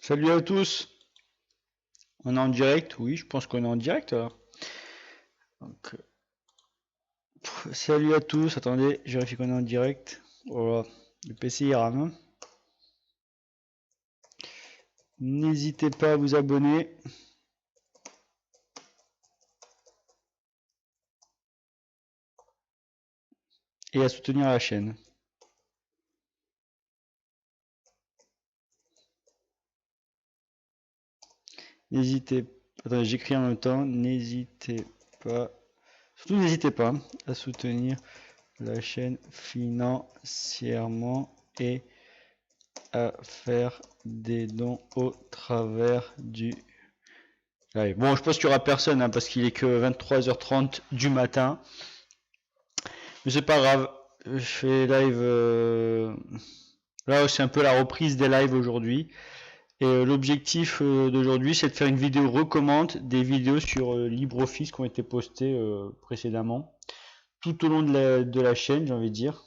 Salut à tous, on est en direct? Oui, je pense qu'on est en direct alors. Donc, salut à tous, attendez, je vérifie qu'on est en direct. Voilà, le PC il rame. N'hésitez pas à vous abonner. Et à soutenir la chaîne. N'hésitez, attendez, j'écris en même temps, n'hésitez pas, surtout n'hésitez pas à soutenir la chaîne financièrement et à faire des dons au travers du live. Bon, je pense qu'il n'y aura personne hein, parce qu'il est que 23h30 du matin. Mais c'est pas grave. Je fais live. Là, c'est un peu la reprise des lives aujourd'hui. Et l'objectif d'aujourd'hui, c'est de faire une vidéo recommande des vidéos sur LibreOffice qui ont été postées précédemment. Tout au long de la chaîne, j'ai envie de dire.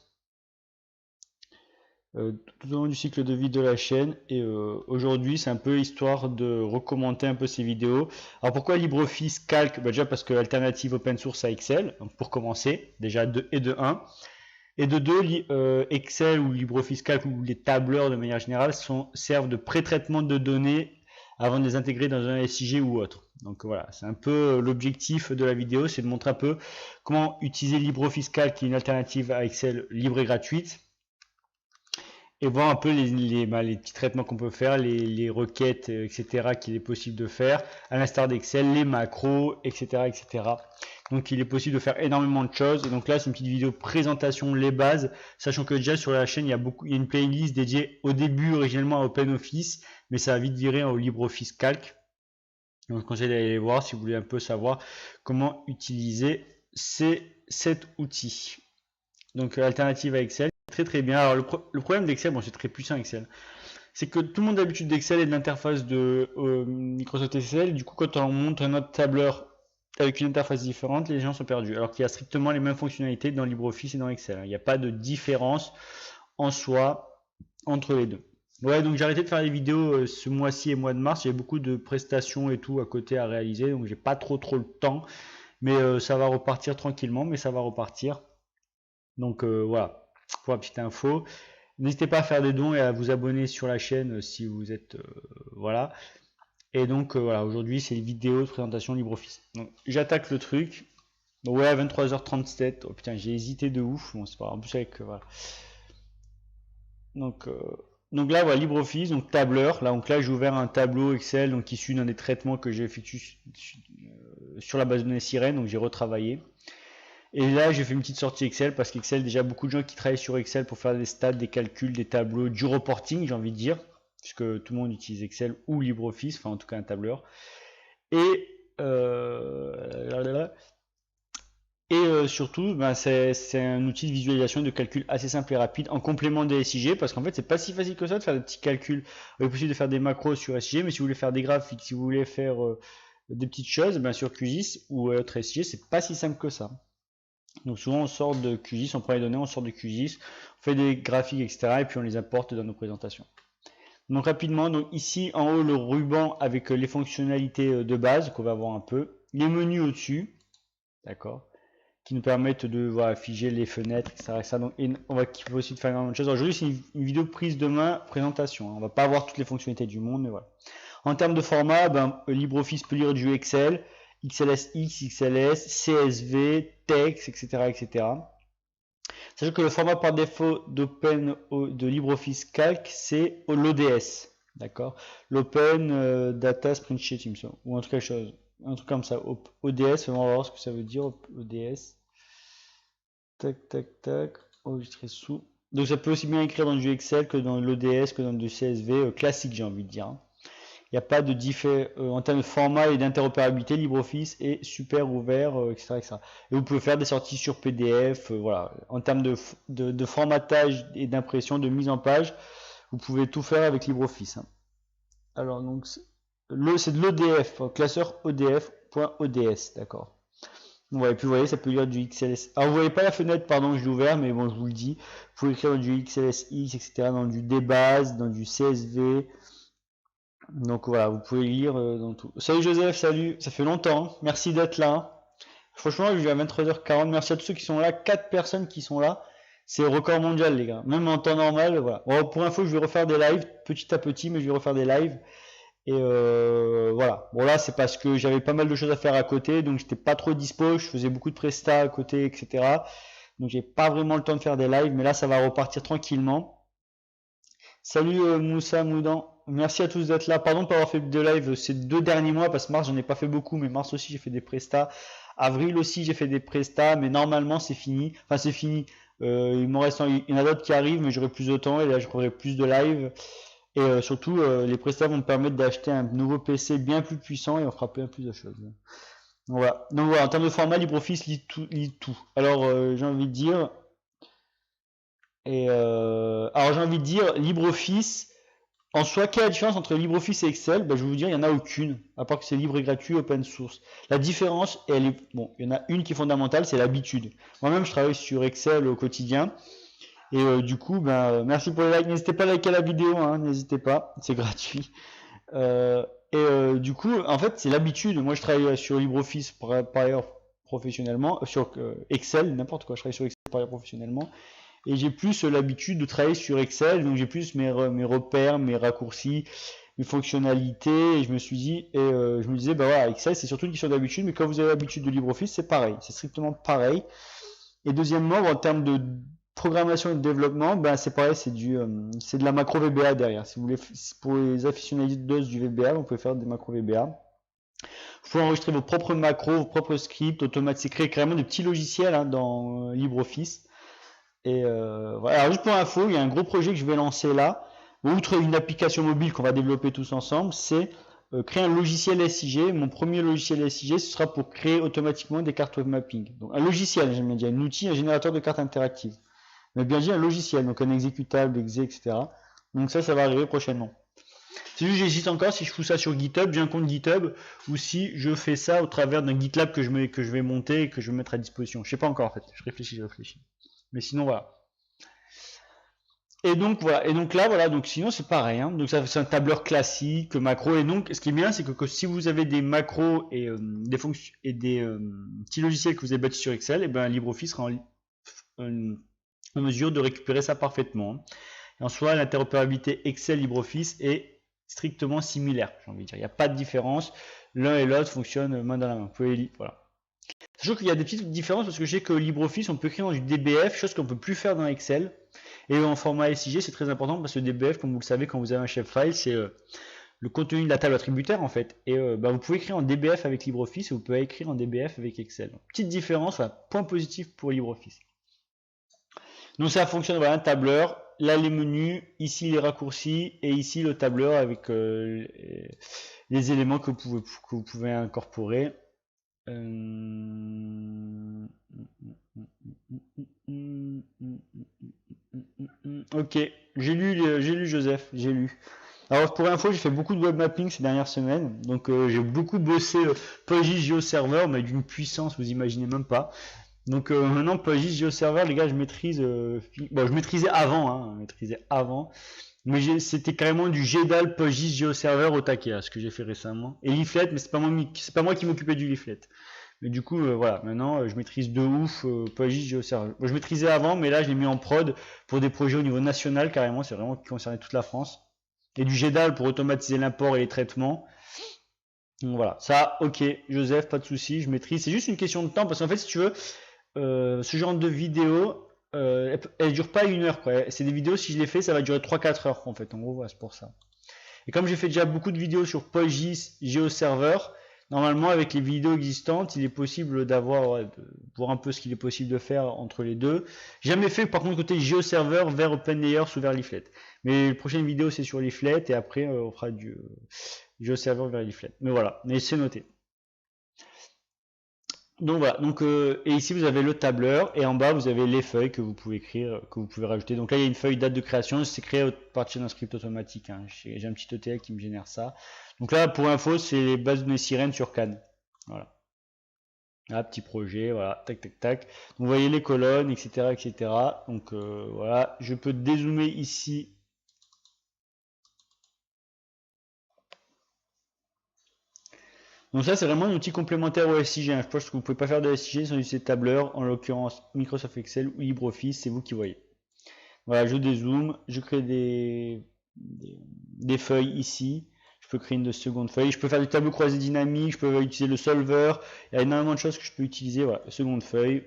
Tout au long du cycle de vie de la chaîne. Et aujourd'hui, c'est un peu histoire de recommander un peu ces vidéos. Alors pourquoi LibreOffice Calc? Déjà parce que l'alternative open source à Excel, donc pour commencer, déjà de 1. Et de 2, Excel ou LibreOffice Calc ou les tableurs de manière générale servent de pré-traitement de données avant de les intégrer dans un SIG ou autre. Donc voilà, c'est un peu l'objectif de la vidéo, c'est de montrer un peu comment utiliser LibreOffice Calc, qui est une alternative à Excel libre et gratuite, et voir un peu les petits traitements qu'on peut faire, les requêtes, etc. qu'il est possible de faire, à l'instar d'Excel, les macros, etc., etc. Donc il est possible de faire énormément de choses. Et donc là, c'est une petite vidéo présentation, les bases, sachant que déjà sur la chaîne, il y a une playlist dédiée au début originellement à OpenOffice, mais ça a vite viré au LibreOffice Calc. Donc je vous conseille d'aller les voir si vous voulez un peu savoir comment utiliser cet outil. Donc alternative à Excel, très très bien. Alors le problème d'Excel, bon c'est très puissant Excel, c'est que tout le monde a l'habitude d'Excel et de l'interface de Microsoft Excel. Du coup, quand on monte un autre tableur avec une interface différente, les gens sont perdus. Alors qu'il y a strictement les mêmes fonctionnalités dans LibreOffice et dans Excel. Il n'y a pas de différence en soi entre les deux. Ouais, donc j'ai arrêté de faire des vidéos ce mois-ci et mois de mars. Il y avait beaucoup de prestations et tout à côté à réaliser, donc j'ai pas trop le temps. Mais ça va repartir tranquillement, mais ça va repartir. Donc voilà, pour la petite info. N'hésitez pas à faire des dons et à vous abonner sur la chaîne si vous êtes voilà. Et donc voilà, aujourd'hui c'est une vidéo de présentation LibreOffice. Donc j'attaque le truc. Donc, ouais, 23h37. Oh putain, j'ai hésité de ouf. Bon, c'est pas grave. En plus avec voilà. Donc là voilà LibreOffice, donc tableur. Donc là j'ai ouvert un tableau Excel donc issu d'un des traitements que j'ai effectué sur la base de données Sirène. Donc j'ai retravaillé. Et là, j'ai fait une petite sortie Excel parce qu'Excel, déjà beaucoup de gens qui travaillent sur Excel pour faire des stats, des calculs, des tableaux, du reporting, j'ai envie de dire, puisque tout le monde utilise Excel ou LibreOffice, enfin en tout cas un tableur. Et surtout, c'est un outil de visualisation de calcul assez simple et rapide en complément des SIG parce qu'en fait, c'est pas si facile que ça de faire des petits calculs. Il est possible de faire des macros sur SIG, mais si vous voulez faire des graphiques, si vous voulez faire des petites choses, sur QGIS ou autre SIG, c'est pas si simple que ça. Donc souvent on sort de QGIS, on prend les données, on sort de QGIS, on fait des graphiques, etc. et puis on les apporte dans nos présentations. Donc rapidement, donc ici en haut le ruban avec les fonctionnalités de base qu'on va voir un peu, les menus au-dessus, d'accord, qui nous permettent de figer les fenêtres, etc. Donc on va aussi faire énormément de choses. Aujourd'hui c'est une vidéo prise de main, présentation. On va pas avoir toutes les fonctionnalités du monde, mais voilà. En termes de format, LibreOffice peut lire du Excel, XLSX, XLS, CSV, texte, etc., etc. Sachez que le format par défaut de LibreOffice Calc, c'est l'ODS, d'accord, l'Open Data Spreadsheet, ou un truc comme ça, ODS, on va voir ce que ça veut dire, ODS. Tac, tac, tac, enregistrer sous. Donc ça peut aussi bien écrire dans du Excel que dans l'ODS, que dans du CSV classique, j'ai envie de dire. Il n'y a pas de différence en termes de format et d'interopérabilité. LibreOffice est super ouvert, etc., etc. Et vous pouvez faire des sorties sur PDF. Voilà. En termes de formatage et d'impression, de mise en page, vous pouvez tout faire avec LibreOffice. Hein. Alors, donc, c'est de l'ODF, classeur odf.ods, d'accord. Ouais, et puis vous voyez, ça peut lire du XLS. Alors, vous voyez pas la fenêtre, pardon, je l'ai ouvert, mais bon, je vous le dis. Vous pouvez écrire dans du XLSX, etc., dans du DBase, dans du CSV. Donc voilà, vous pouvez lire dans tout. Salut Joseph, salut, ça fait longtemps, merci d'être là. Franchement, je suis à 23h40, merci à tous ceux qui sont là, 4 personnes qui sont là. C'est le record mondial les gars, même en temps normal, voilà. Bon, pour info, je vais refaire des lives petit à petit, mais je vais refaire des lives. Et voilà. Bon là, c'est parce que j'avais pas mal de choses à faire à côté, donc j'étais pas trop dispo, je faisais beaucoup de prestats à côté, etc. Donc j'ai pas vraiment le temps de faire des lives, mais là, ça va repartir tranquillement. Salut Moussa Moudan, merci à tous d'être là. Pardon de pas avoir fait de live ces 2 derniers mois, parce que mars, j'en ai pas fait beaucoup, mais mars aussi, j'ai fait des prestats. Avril aussi, j'ai fait des prestats, mais normalement, c'est fini. Enfin, c'est fini. Il m'en reste, il y en a d'autres qui arrivent, mais j'aurai plus de temps et là, je ferai plus de live. Et surtout, les prestats vont me permettre d'acheter un nouveau PC bien plus puissant et on fera bien plus de choses. Voilà. Donc voilà, en termes de format, LibreOffice lit tout, lit tout. Alors j'ai envie de dire, alors j'ai envie de dire, LibreOffice, en soi, quelle est la différence entre LibreOffice et Excel? Ben, je vais vous dire, il n'y en a aucune, à part que c'est libre et gratuit, open source. La différence, elle est, bon, il y en a une qui est fondamentale, c'est l'habitude. Moi-même, je travaille sur Excel au quotidien. Et du coup, ben, merci pour les likes. N'hésitez pas à liker la vidéo, hein, n'hésitez pas, c'est gratuit. Du coup, en fait, c'est l'habitude. Moi, je travaille sur LibreOffice par ailleurs professionnellement, sur Excel, n'importe quoi. Je travaille sur Excel par ailleurs professionnellement. Et j'ai plus l'habitude de travailler sur Excel, donc j'ai plus mes repères, mes raccourcis, mes fonctionnalités. Et je me suis dit, je me disais, bah voilà, Excel, c'est surtout une question d'habitude, mais quand vous avez l'habitude de LibreOffice, c'est pareil, c'est strictement pareil. Et deuxièmement, en termes de programmation et de développement, ben c'est pareil, c'est de la macro VBA derrière. Si vous voulez, pour les aficionados du VBA, vous pouvez faire des macros VBA. Vous pouvez enregistrer vos propres macros, vos propres scripts, automatiser, créer carrément des petits logiciels hein, dans LibreOffice. Et voilà. Alors juste pour info, il y a un gros projet que je vais lancer là. Outre une application mobile qu'on va développer tous ensemble, c'est créer un logiciel SIG. Mon premier logiciel SIG, ce sera pour créer automatiquement des cartes web mapping. Donc un logiciel, j'aime bien dire, un outil, un générateur de cartes interactives. Mais bien dit un logiciel, donc un exécutable, exe, etc. Donc ça va arriver prochainement. C'est juste j'hésite encore si je fous ça sur GitHub, j'ai un compte GitHub, ou si je fais ça au travers d'un GitLab que je vais monter et que je vais mettre à disposition. Je sais pas encore en fait, je réfléchis. Mais sinon voilà. Et donc voilà, et donc là voilà, donc sinon c'est pareil, hein. Donc ça c'est un tableur classique, macro, et donc ce qui est bien c'est que si vous avez des macros et des fonctions et des petits logiciels que vous avez bâtis sur Excel, et ben LibreOffice sera en mesure de récupérer ça parfaitement. Et en soi, l'interopérabilité Excel LibreOffice est strictement similaire, j'ai envie de dire. Il n'y a pas de différence, l'un et l'autre fonctionnent main dans la main. Vous pouvez, voilà. Sachant qu'il y a des petites différences parce que je sais que LibreOffice, on peut écrire dans du DBF, chose qu'on ne peut plus faire dans Excel. Et en format SIG, c'est très important parce que DBF, comme vous le savez, quand vous avez un shapefile, c'est le contenu de la table attributaire en fait. Et vous pouvez écrire en DBF avec LibreOffice et vous pouvez écrire en DBF avec Excel. Donc, petite différence, voilà, point positif pour LibreOffice. Donc ça fonctionne, voilà, un tableur, là les menus, ici les raccourcis et ici le tableur avec les éléments que vous pouvez incorporer. Ok, j'ai lu Joseph, j'ai lu. Alors pour info, j'ai fait beaucoup de web mapping ces dernières semaines, donc j'ai beaucoup bossé PostGIS GeoServer, mais d'une puissance, vous imaginez même pas. Donc maintenant PostGIS GeoServer, les gars, je maîtrise. Bon, je maîtrisais avant, mais c'était carrément du GDAL PostGIS GeoServer au taquet, là, ce que j'ai fait récemment. Et Leaflet, mais c'est pas moi qui m'occupais du Leaflet. Mais du coup, voilà, maintenant je maîtrise de ouf PostGIS GeoServer. Bon, je maîtrisais avant, mais là je l'ai mis en prod pour des projets au niveau national carrément, c'est vraiment qui concernait toute la France. Et du GDAL pour automatiser l'import et les traitements. Donc voilà, ça, ok, Joseph, pas de souci, je maîtrise. C'est juste une question de temps parce qu'en fait, si tu veux, ce genre de vidéo, elle dure pas 1 heure, quoi. C'est des vidéos, si je les fais, ça va durer 3-4 heures, en fait. En gros, voilà, c'est pour ça. Et comme j'ai fait déjà beaucoup de vidéos sur PostGIS, GeoServer, normalement, avec les vidéos existantes, il est possible d'avoir, de voir un peu ce qu'il est possible de faire entre les deux. J'ai jamais fait, par contre, côté GeoServer vers OpenLayers ou vers Leaflet. Mais la prochaine vidéo, c'est sur Leaflet, et après, on fera du GeoServer vers Leaflet. Mais voilà, mais c'est noté. Donc voilà, donc, et ici vous avez le tableur et en bas vous avez les feuilles que vous pouvez écrire, que vous pouvez rajouter. Donc là il y a une feuille date de création, c'est créé à partir d'un script automatique, hein. J'ai un petit ETL qui me génère ça. Donc là pour info c'est les bases de données sirènes sur Cannes. Voilà. Là, petit projet, voilà, tac tac tac. Donc vous voyez les colonnes, etc. etc. Donc voilà, je peux dézoomer ici. Donc ça, c'est vraiment un outil complémentaire au SIG, hein. Je pense que vous ne pouvez pas faire de SIG sans utiliser tableur, en l'occurrence Microsoft Excel ou LibreOffice, c'est vous qui voyez. Voilà, je dézoome, je crée des feuilles ici. Je peux créer une seconde feuille. Je peux faire du tableau croisé dynamique. Je peux utiliser le solver. Il y a énormément de choses que je peux utiliser. Voilà, seconde feuille.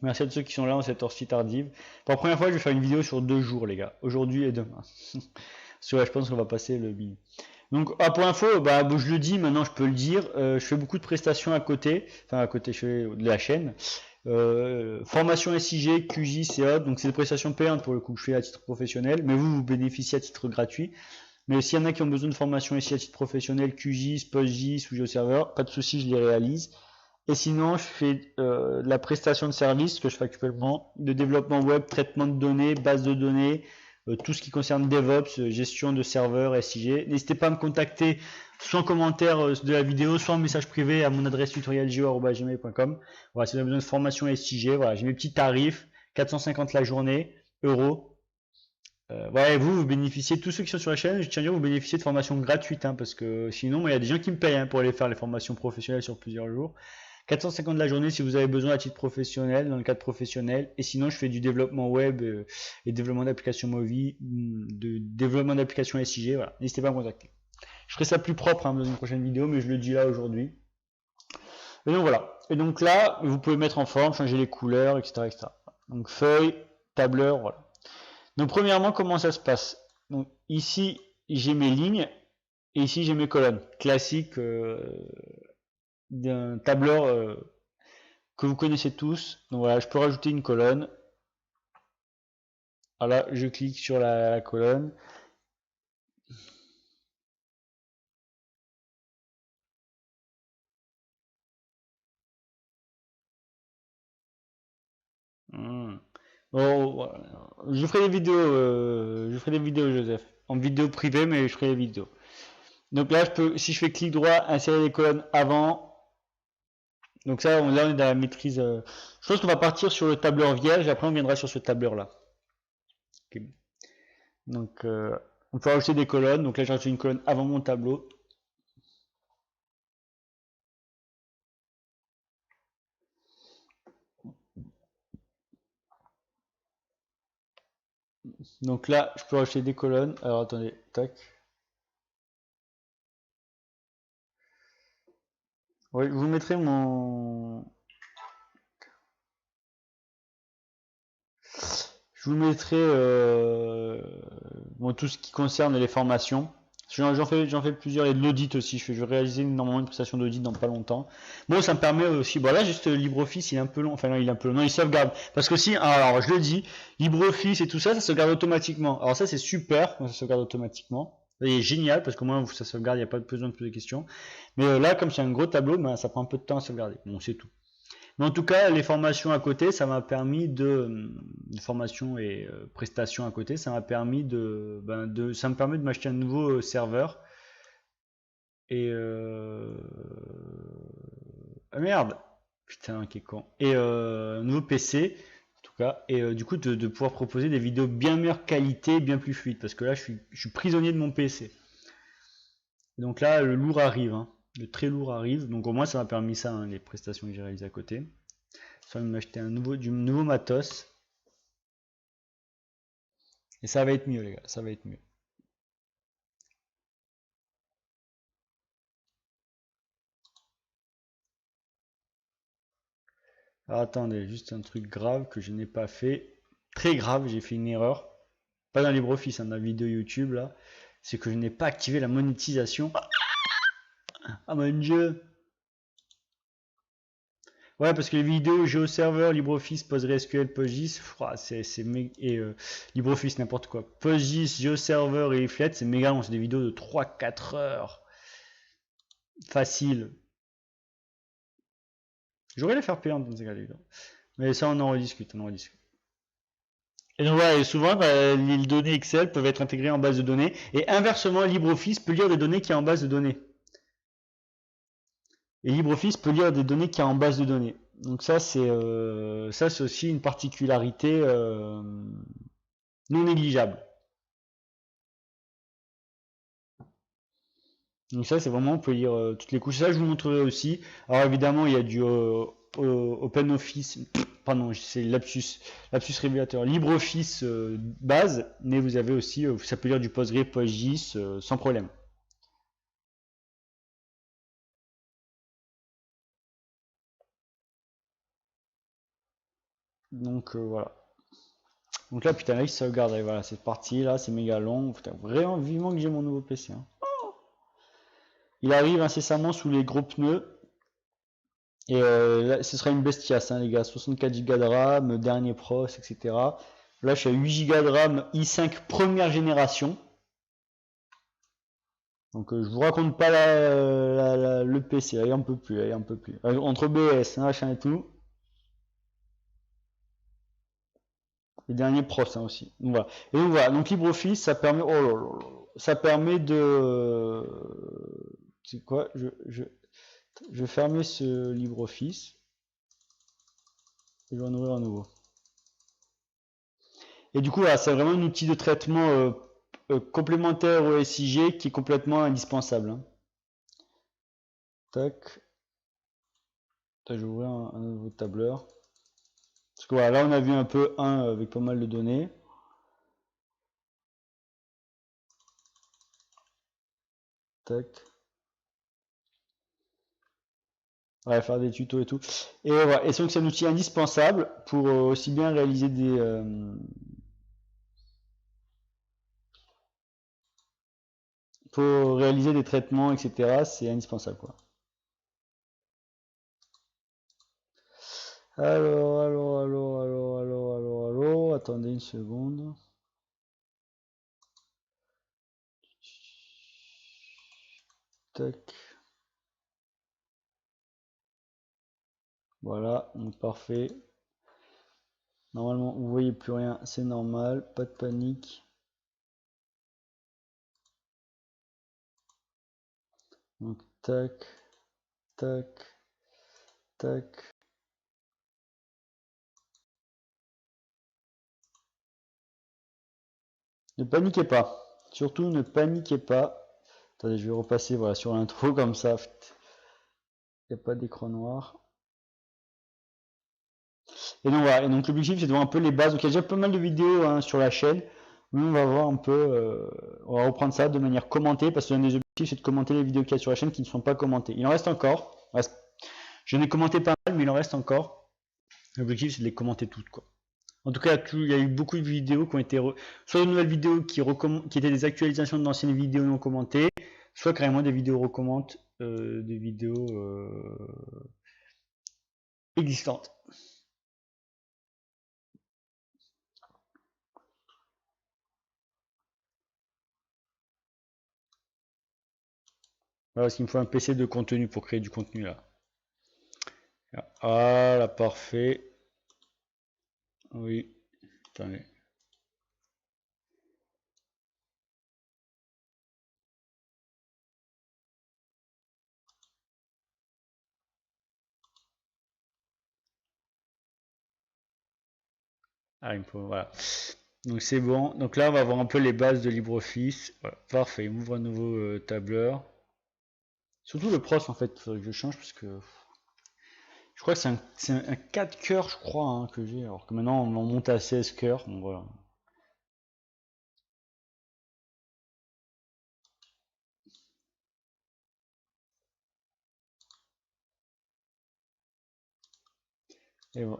Merci à tous ceux qui sont là en cette heure-ci tardive. Pour la première fois, je vais faire une vidéo sur 2 jours, les gars. Aujourd'hui et demain. Je pense qu'on va passer le billet. Donc, pour info, bah, je le dis, maintenant je peux le dire. Je fais beaucoup de prestations à côté. Enfin, à côté, je fais de la chaîne. Formation SIG, QGIS et autres, donc c'est des prestations payantes pour le coup que je fais à titre professionnel, mais vous bénéficiez à titre gratuit. Mais s'il y en a qui ont besoin de formation SIG à titre professionnel, QGIS, PostGIS ou GeoServer, pas de souci, je les réalise. Et sinon, je fais de la prestation de service que je fais actuellement, de développement web, traitement de données, base de données, tout ce qui concerne DevOps, gestion de serveurs, SIG. N'hésitez pas à me contacter soit en commentaire de la vidéo, soit en message privé à mon adresse tutorielgeo@gmail.com. Voilà, si vous avez besoin de formation SIG, voilà, j'ai mes petits tarifs, 450 la journée, euros. Ouais, vous bénéficiez, tous ceux qui sont sur la chaîne, je tiens à dire, vous bénéficiez de formations gratuites, hein, parce que sinon, il y a des gens qui me payent, hein, pour aller faire les formations professionnelles sur plusieurs jours. 450 la journée si vous avez besoin à titre professionnel, dans le cadre professionnel. Et sinon, je fais du développement web et développement d'applications mobile, de développement d'applications SIG. Voilà, n'hésitez pas à me contacter. Je ferai ça plus propre, hein, dans une prochaine vidéo, mais je le dis là aujourd'hui. Et donc voilà. Et donc là, vous pouvez mettre en forme, changer les couleurs, etc., etc. Donc feuille, tableur, voilà. Donc premièrement, comment ça se passe? Donc ici, j'ai mes lignes et ici, j'ai mes colonnes. Classique d'un tableur que vous connaissez tous. Donc voilà, je peux rajouter une colonne. Voilà, je clique sur la colonne. Bon, voilà. Je ferai des vidéos, Joseph, en vidéo privée, mais je ferai des vidéos. Donc là, si je fais clic droit, insérer les colonnes avant. Donc ça, là, on est dans la maîtrise. Je pense qu'on va partir sur le tableur vierge, et après on viendra sur ce tableur-là. Okay. Donc, on peut rajouter des colonnes. Donc là, j'ai rajouté une colonne avant mon tableau. Donc là, je peux rajouter des colonnes. Alors attendez, tac. Oui, je vous mettrai je vous mettrai tout ce qui concerne les formations. J'en fais plusieurs et de l'audit aussi. Je vais réaliser normalement une prestation d'audit dans pas longtemps. Bon, ça me permet aussi. Bon, là, juste LibreOffice, il est un peu long. Enfin, non, il est un peu long. Non, il sauvegarde. Parce que si, alors, je le dis, LibreOffice et tout ça, ça sauvegarde automatiquement. Alors, ça, c'est super quand ça sauvegarde automatiquement. C'est génial parce qu'au moins, ça sauvegarde, il n'y a pas besoin de poser de questions. Mais là, comme c'est un gros tableau, ben, ça prend un peu de temps à sauvegarder. Bon, c'est tout. Mais en tout cas, les formations à côté, ça m'a permis formations et prestations à côté, ça m'a permis ça me permet de m'acheter un nouveau serveur. Et ah merde, putain, qui est con. Et un nouveau PC, en tout cas, et du coup de pouvoir proposer des vidéos bien meilleure qualité, bien plus fluides, parce que là, je suis prisonnier de mon PC. Donc là, le lourd arrive, hein. Le très lourd arrive, donc au moins ça m'a permis ça, hein, les prestations que j'ai réalisées à côté. Ça va m'acheter du nouveau matos. Et ça va être mieux, les gars, ça va être mieux. Alors attendez, juste un truc grave que je n'ai pas fait. Très grave, j'ai fait une erreur. Pas dans LibreOffice, hein, dans la vidéo YouTube là. C'est que je n'ai pas activé la monétisation. Ah mon dieu! Ouais, parce que les vidéos GeoServer, LibreOffice, PostgreSQL, PostGIS, et LibreOffice, n'importe quoi. PostGIS, GeoServer et Iflet, c'est méga long, c'est des vidéos de 3-4 heures. Facile. J'aurais les faire payantes dans ces cas-là. Mais ça, on en rediscute, Et donc voilà, et souvent, les données Excel peuvent être intégrées en base de données. Et inversement, LibreOffice peut lire des données qu'il y a en base de données. Et LibreOffice peut lire des données qu'il y a en base de données. Donc ça, c'est aussi une particularité non négligeable. Donc ça, c'est vraiment, on peut lire toutes les couches. Ça, je vous montrerai aussi. Alors évidemment, il y a du OpenOffice, pardon, c'est lapsus révélateur, LibreOffice base, mais vous avez aussi, ça peut lire du Postgre, PostGIS sans problème. Donc voilà. Donc là, putain, là, il sauvegarde. Et voilà, cette partie là, c'est méga long. Putain, vraiment vivement que j'ai mon nouveau PC. Hein. Il arrive incessamment sous les gros pneus. Et là, ce sera une bestiasse, hein, les gars. 64 Go de RAM, dernier pros, etc. Là, je suis à 8 Go de RAM i5 première génération. Donc, je vous raconte pas le PC. Allez, on peut plus, allez, on peut plus. Entre BS, machin et tout. Les derniers pros hein, aussi. Donc, voilà. Et donc voilà. Donc LibreOffice, ça permet. Oh là là là. Ça permet de. C'est quoi je vais fermer ce LibreOffice. Et je vais en ouvrir un nouveau. Et du coup, voilà, c'est vraiment un outil de traitement complémentaire au SIG qui est complètement indispensable. Hein. Tac. Je vais ouvrir un nouveau tableur. Parce que voilà, là on a vu un peu un avec pas mal de données. Tac. Ouais, faire des tutos et tout. Et voilà. Et donc c'est un outil indispensable pour aussi bien réaliser des traitements, etc. C'est indispensable quoi. Allô, attendez une seconde. Tac. Voilà, donc parfait. Normalement, vous voyez plus rien, c'est normal, pas de panique. Donc tac, tac, tac. Ne paniquez pas. Surtout ne paniquez pas. Attendez, je vais repasser voilà, sur l'intro comme ça. Il n'y a pas d'écran noir. Et donc voilà, et donc l'objectif c'est de voir un peu les bases. Donc il y a déjà pas mal de vidéos hein, sur la chaîne. Mais on va voir un peu, on va reprendre ça de manière commentée, parce que l'un des objectifs c'est de commenter les vidéos qu'il y a sur la chaîne qui ne sont pas commentées. Il en reste encore. J'en ai commenté pas mal, mais il en reste encore. L'objectif c'est de les commenter toutes quoi. En tout cas, il y a eu beaucoup de vidéos qui ont été soit de nouvelles vidéos qui étaient des actualisations d'anciennes vidéos non commentées, soit carrément des vidéos recommandes, des vidéos existantes. Voilà, parce qu'il me faut un PC de contenu pour créer du contenu là. Voilà, parfait. Oui, attendez. Ah, il me faut, voilà. Donc c'est bon. Donc là, on va voir un peu les bases de LibreOffice. Voilà, parfait. Il m'ouvre un nouveau tableur. Surtout le pros, en fait, il faudrait que je change parce que je crois que c'est un 4 cœurs, je crois, hein, que j'ai. Alors que maintenant, on monte à 16 cœurs. Donc voilà.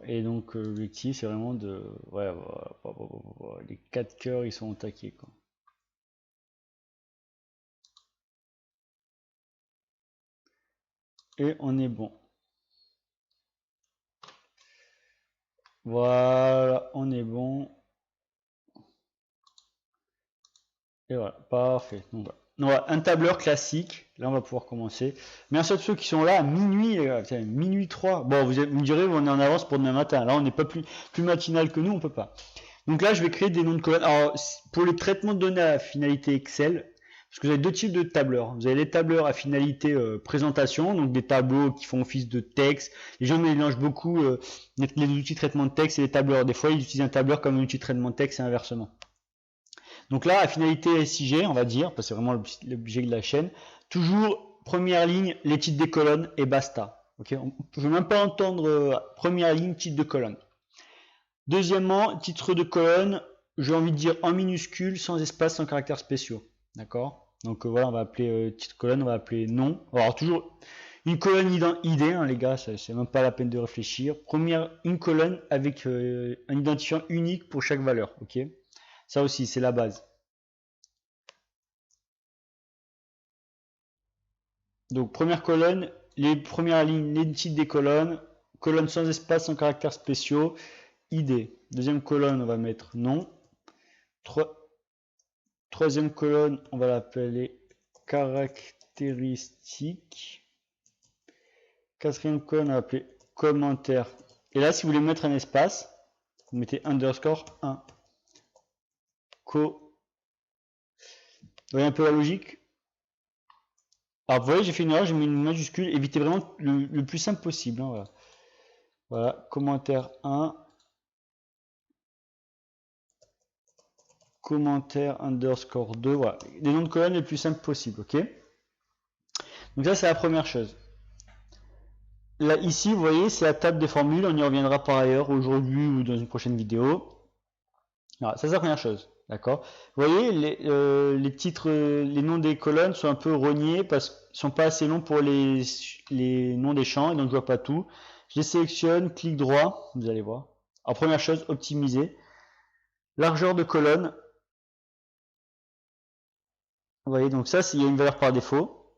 Et donc, l'objectif, c'est vraiment de. Ouais, les 4 cœurs, ils sont au taquet, quoi. Et on est bon. Voilà, on est bon. Et voilà, parfait. Donc, voilà, un tableur classique. Là, on va pouvoir commencer. Merci à tous ceux qui sont là à minuit, les gars. Minuit 3. Bon, vous me direz, on est en avance pour demain matin. Là, on n'est pas plus matinal que nous, on peut pas. Donc là, je vais créer des noms de colonnes. Alors, pour le traitement de données à finalité Excel, parce que vous avez deux types de tableurs. Vous avez les tableurs à finalité présentation, donc des tableaux qui font office de texte. Les gens mélangent beaucoup les outils de traitement de texte et les tableurs. Des fois, ils utilisent un tableur comme un outil de traitement de texte et inversement. Donc là, à finalité SIG, on va dire, parce que c'est vraiment l'objet de la chaîne, toujours, première ligne, les titres des colonnes et basta. Okay, je ne veux même pas entendre première ligne, titre de colonne. Deuxièmement, titre de colonne, j'ai envie de dire en minuscule, sans espace, sans caractères spéciaux. D'accord? Donc voilà, on va appeler titre colonne, on va appeler nom. Alors toujours une colonne ID, hein, les gars, c'est même pas la peine de réfléchir. Première, une colonne avec un identifiant unique pour chaque valeur. Ok? Ça aussi, c'est la base. Donc première colonne, les premières lignes, les titres des colonnes, colonne sans espace, sans caractères spéciaux, ID. Deuxième colonne, on va mettre nom. Troisième colonne, on va l'appeler caractéristiques. Quatrième colonne, on va l'appeler commentaire. Et là, si vous voulez mettre un espace, vous mettez underscore 1. Vous voyez un peu la logique? Alors vous voyez, j'ai fait une erreur, j'ai mis une majuscule, évitez vraiment le plus simple possible. Hein, voilà. Voilà, commentaire 1. Commentaire underscore 2, voilà, les noms de colonnes les plus simples possibles, ok? Donc ça c'est la première chose. Là ici, vous voyez, c'est la table des formules, on y reviendra par ailleurs aujourd'hui ou dans une prochaine vidéo. Voilà, ça c'est la première chose, d'accord? Vous voyez, les titres, les noms des colonnes sont un peu rognés parce qu'ils ne sont pas assez longs pour les noms des champs, et donc je vois pas tout. Je les sélectionne, clic droit, vous allez voir. Alors première chose, optimiser. Largeur de colonne. Vous voyez, donc ça, il y a une valeur par défaut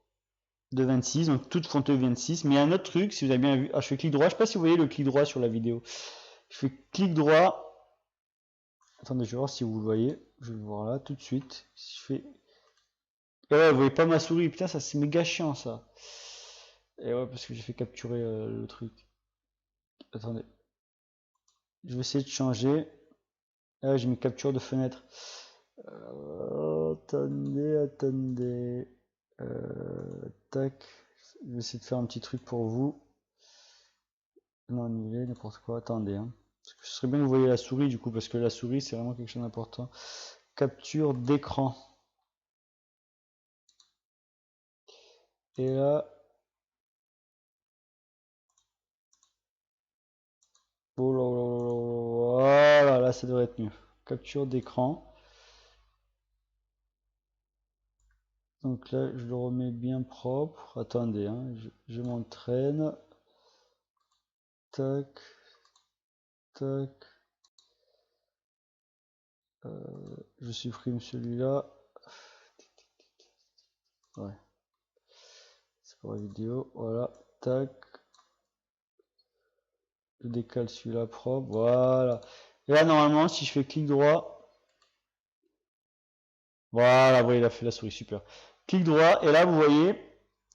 de 26, donc toutes font 26. Mais il y a un autre truc, si vous avez bien vu, je fais clic droit, je ne sais pas si vous voyez le clic droit sur la vidéo. Je fais clic droit. Attendez, je vais voir si vous le voyez. Je vais le voir là tout de suite. Si je fais. Et ouais, vous voyez pas ma souris, putain, ça c'est méga chiant ça. Et ouais, parce que j'ai fait capturer le truc. Attendez. Je vais essayer de changer. Ah, j'ai mis capture de fenêtre. Attendez. Tac. Je vais essayer de faire un petit truc pour vous. Non, annuler, n'importe quoi. Attendez. Hein. Parce que ce serait bien que vous voyez la souris du coup, parce que la souris c'est vraiment quelque chose d'important. Capture d'écran. Et là. Oh là là là là. Voilà, là ça devrait être mieux. Capture d'écran. Donc là, je le remets bien propre. Attendez, hein, je m'entraîne. Tac. Tac. Je supprime celui-là. Ouais. C'est pour la vidéo. Voilà. Tac. Je décale celui-là propre. Voilà. Et là, normalement, si je fais clic droit. Voilà, vous voyez, il a fait la souris. Super. Clic droit. Et là, vous voyez,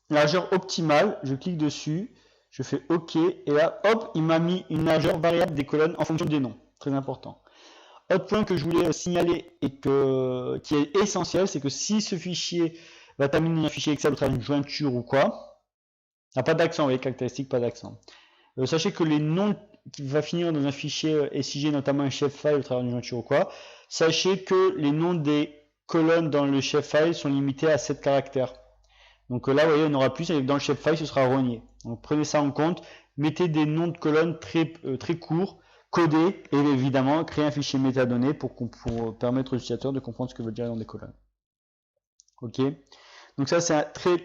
largeur optimale. Je clique dessus. Je fais OK. Et là, hop, il m'a mis une largeur variable des colonnes en fonction des noms. Très important. Autre point que je voulais signaler et qui est essentiel, c'est que si ce fichier va terminer un fichier Excel au travers d'une jointure ou quoi, n'a pas d'accent, vous voyez, caractéristique, pas d'accent. Sachez que les noms qui va finir dans un fichier SIG, notamment un chef file au travers d'une jointure ou quoi, sachez que les noms des colonnes dans le chef file sont limités à 7 caractères. Donc là, vous voyez, on aura plus, et dans le chef file, ce sera rogné. Donc prenez ça en compte, mettez des noms de colonnes très courts, codés, et évidemment, créer un fichier métadonnées pour permettre aux utilisateurs de comprendre ce que veut dire dans des colonnes. Ok. Donc ça, c'est très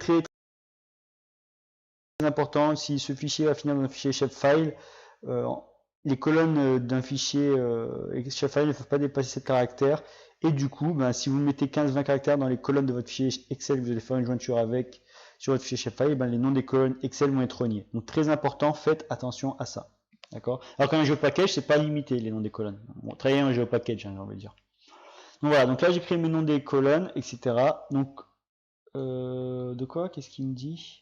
important. Si ce fichier va finir dans un fichier shapefile, les colonnes d'un fichier shapefile ne peuvent pas dépasser 7 caractères. Et du coup, si vous mettez 15-20 caractères dans les colonnes de votre fichier Excel, vous allez faire une jointure avec sur votre fichier shapefile, les noms des colonnes Excel vont être rognés. Donc très important, faites attention à ça. D'accord. Alors qu'un GeoPackage, c'est pas limité les noms des colonnes. Bon, très bien un GeoPackage, hein, on va dire. Donc voilà, donc là j'ai créé mes noms des colonnes, etc. Donc de quoi? Qu'est-ce qu'il me dit?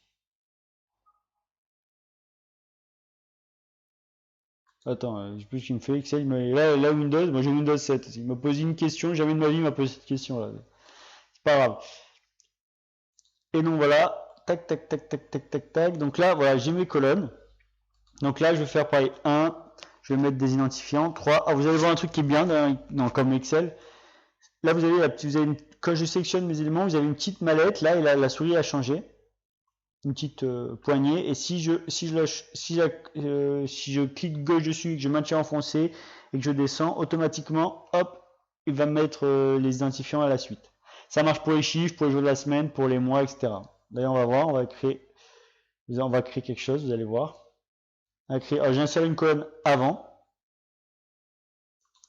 Attends, je sais plus ce qu'il me fait. Excel, là Windows, moi j'ai Windows 7. Il m'a posé une question, jamais de ma vie il m'a posé cette question là. C'est pas grave. Et donc voilà, tac, tac, tac, tac, tac, tac, tac. Donc là, voilà, j'ai mes colonnes. Donc là, je vais faire pareil. 1, je vais mettre des identifiants. 3. Ah, vous allez voir un truc qui est bien comme Excel. là vous avez, quand je sélectionne mes éléments, vous avez une petite mallette, là, et la souris a changé. Une petite poignée, et si je clique gauche dessus, que je maintiens enfoncé et que je descends, automatiquement, hop, il va me mettre les identifiants à la suite. Ça marche pour les chiffres, pour les jours de la semaine, pour les mois, etc. D'ailleurs, on va voir, on va créer quelque chose, vous allez voir. J'insère une colonne avant.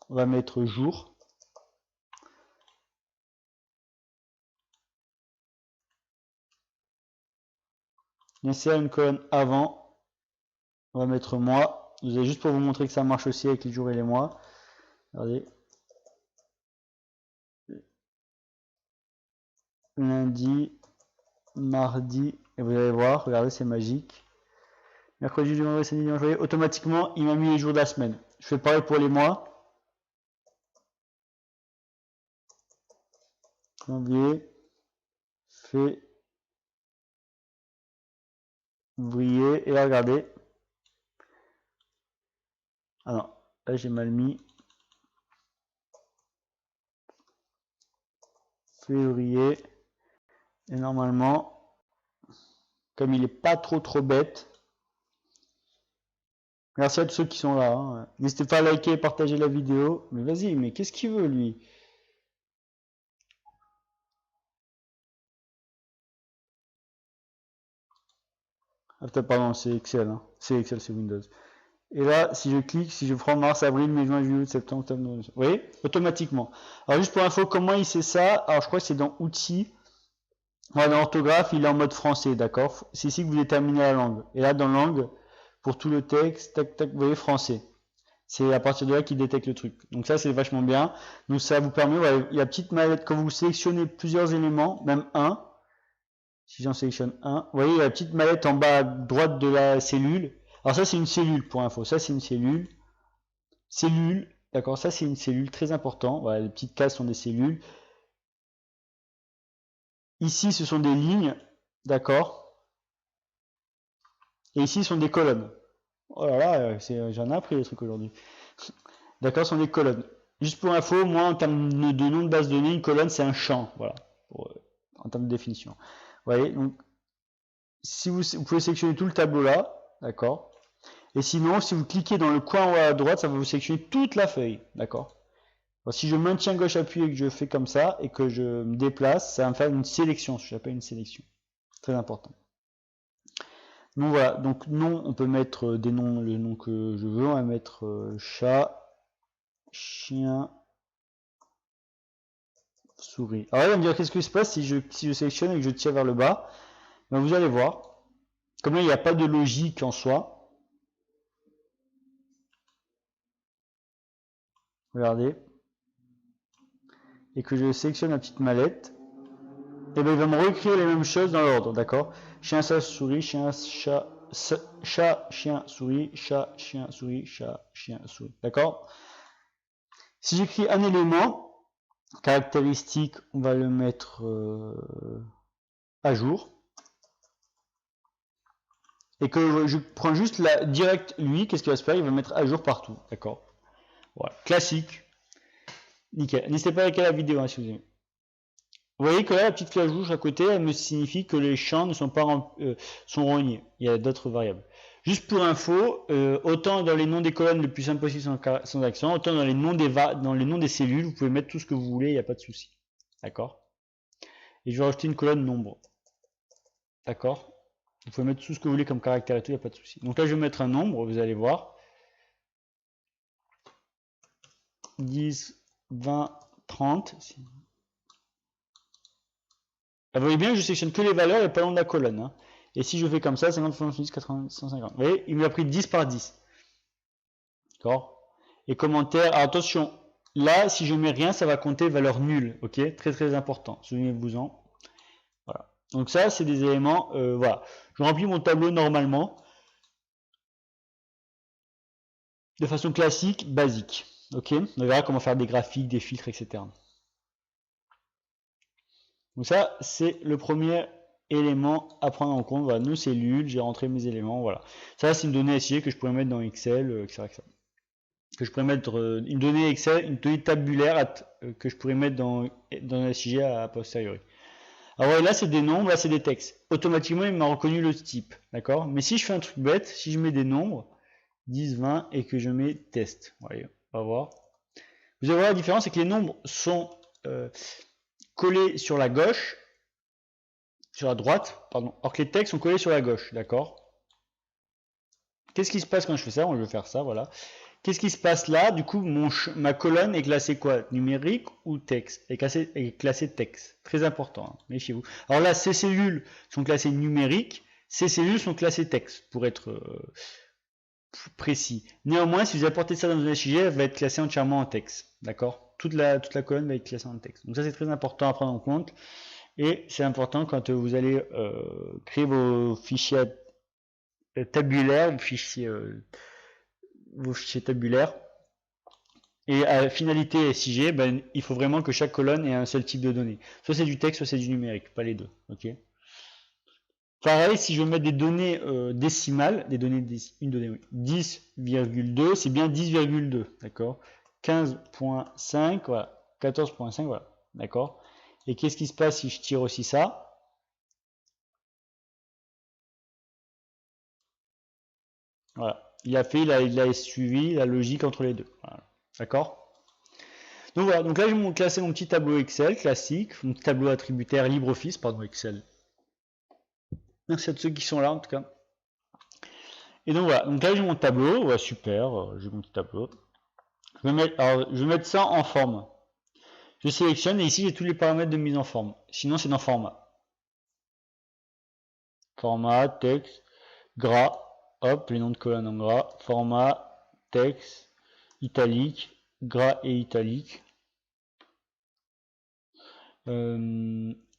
On va mettre jour. J'insère une colonne avant. On va mettre mois. Vous avez juste pour vous montrer que ça marche aussi avec les jours et les mois. Regardez. Lundi, mardi, et vous allez voir, regardez, c'est magique. Mercredi, jeudi, vendredi, samedi, dimanche, voyez, automatiquement, il m'a mis les jours de la semaine. Je fais pareil pour les mois. Janvier, février, et là, regardez. Ah non, là j'ai mal mis. Février. Et normalement, comme il est pas trop bête, merci à tous ceux qui sont là. Hein. N'hésitez pas à liker et partager la vidéo. Mais vas-y, mais qu'est-ce qu'il veut lui? Ah putain, pardon, c'est Excel. Hein. C'est Excel, c'est Windows. Et là, si je clique, si je prends mars, avril, mai, juin, juillet, septembre, octobre, novembre, vous voyez, automatiquement. Alors juste pour info, comment il sait ça? Alors je crois que c'est dans outils. Voilà, dans orthographe, il est en mode français, d'accord? C'est ici que vous déterminez la langue. Et là, dans langue, pour tout le texte, tac, tac, vous voyez, français. C'est à partir de là qu'il détecte le truc. Donc ça, c'est vachement bien. Donc ça vous permet, voilà, il y a petite mallette, quand vous sélectionnez plusieurs éléments, même un, si j'en sélectionne un, vous voyez, il y a la petite mallette en bas à droite de la cellule. Alors ça, c'est une cellule pour info. Ça, c'est une cellule. Cellule, d'accord, ça, c'est une cellule très important. Voilà, les petites cases sont des cellules. Ici, ce sont des lignes, d'accord. Et ici, ce sont des colonnes. Oh là là, j'en ai appris des trucs aujourd'hui. D'accord, ce sont des colonnes. Juste pour info, moi, en termes de nom de base de données, une colonne, c'est un champ. Voilà, en termes de définition. Vous voyez, donc, si vous pouvez sélectionner tout le tableau là, d'accord. Et sinon, si vous cliquez dans le coin en haut à droite, ça va vous sélectionner toute la feuille, d'accord. Si je maintiens gauche appuyé et que je fais comme ça, et que je me déplace, ça va me faire une sélection, ce que j'appelle une sélection. Très important. Donc voilà, donc nom, on peut mettre des noms, le nom que je veux, on va mettre chat, chien, souris. Alors là, il va me dire qu'est-ce qui se passe si je sélectionne et que je tire vers le bas. Ben, vous allez voir, comme là il n'y a pas de logique en soi. Regardez. Et que je sélectionne la petite mallette. Et bien il va me réécrire les mêmes choses dans l'ordre, d'accord? Chien, chat, souris, chien, chat, chien, souris, chat, chien, souris, chat, chien, souris. D'accord? Si j'écris un élément, caractéristique, on va le mettre à jour. Et que je prends juste la direct lui, qu'est-ce qu'il va se faire? Il va mettre à jour partout. D'accord? Voilà. Classique. Nickel. N'hésitez pas à liker la vidéo hein, si vous aimez. Vous voyez que là, la petite flèche rouge à côté, elle me signifie que les champs ne sont pas sont rognés. Il y a d'autres variables. Juste pour info, autant dans les noms des colonnes le plus simple possible sans accent, autant dans les noms des cellules, vous pouvez mettre tout ce que vous voulez, il n'y a pas de souci. D'accord? Et je vais rajouter une colonne nombre. D'accord? Vous pouvez mettre tout ce que vous voulez comme caractère et tout, il n'y a pas de souci. Donc là, je vais mettre un nombre, vous allez voir. 10, 20, 30. Vous voyez bien que je sélectionne que les valeurs et pas le nom de la colonne. Hein. Et si je fais comme ça, 50, 70, 80, 150. Vous voyez, il m'a pris 10 par 10. D'accord? Et commentaire. Alors attention, là, si je mets rien, ça va compter valeur nulle. Ok? Très très important. Souvenez-vous-en. Voilà. Donc ça, c'est des éléments. Voilà. Je remplis mon tableau normalement. De façon classique, basique. Ok? On verra comment faire des graphiques, des filtres, etc. Donc ça, c'est le premier élément à prendre en compte. Voilà, nos cellules, j'ai rentré mes éléments, voilà. Ça, c'est une donnée SIG que je pourrais mettre dans Excel, etc., etc. Que je pourrais mettre une donnée Excel, une donnée tabulaire que je pourrais mettre dans un SIG à posteriori. Alors là c'est des nombres, là c'est des textes. Automatiquement il m'a reconnu le type, d'accord? Mais si je fais un truc bête, si je mets des nombres, 10, 20 et que je mets test, voyez, on va voir. Vous allez voir la différence, c'est que les nombres sont collés sur la gauche, sur la droite, pardon, alors que les textes sont collés sur la gauche, d'accord? Qu'est-ce qui se passe quand je fais ça? Je vais faire ça, voilà. Qu'est-ce qui se passe là? Du coup, ma colonne est classée quoi? Numérique ou texte? Est classée texte. Très important, hein, méfiez-vous. Alors là, ces cellules sont classées numériques, ces cellules sont classées texte, pour être précis. Néanmoins, si vous apportez ça dans un SIG, elle va être classée entièrement en texte. D'accord? Toute la colonne va être classée en texte. Donc ça, c'est très important à prendre en compte. Et c'est important quand vous allez créer vos fichiers tabulaires, vos fichiers tabulaires. Et à finalité SIG, ben, il faut vraiment que chaque colonne ait un seul type de données. Soit c'est du texte, soit c'est du numérique, pas les deux. Ok. Pareil, si je veux mettre des données décimales, une donnée 10,2, c'est bien 10,2, d'accord. 15.5, voilà. 14.5, voilà, d'accord. Et qu'est-ce qui se passe si je tire aussi ça? Voilà. Il a suivi la logique entre les deux. Voilà. D'accord? Donc voilà, donc là je vais classer mon petit tableau Excel classique, mon petit tableau attributaire LibreOffice, pardon Excel. Merci à tous ceux qui sont là en tout cas. Et donc voilà, donc là j'ai mon tableau, ouais, super, j'ai mon petit tableau. Je vais mettre ça en forme. Je sélectionne et ici j'ai tous les paramètres de mise en forme. Sinon c'est dans format. Format, texte, gras, hop, les noms de colonnes en gras, format, texte, italique, gras et italique.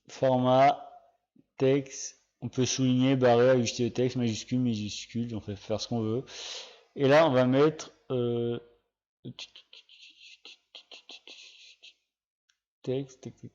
Format, texte, on peut souligner, barrer, ajuster le texte, majuscule, minuscule, on peut faire ce qu'on veut. Et là on va mettre texte,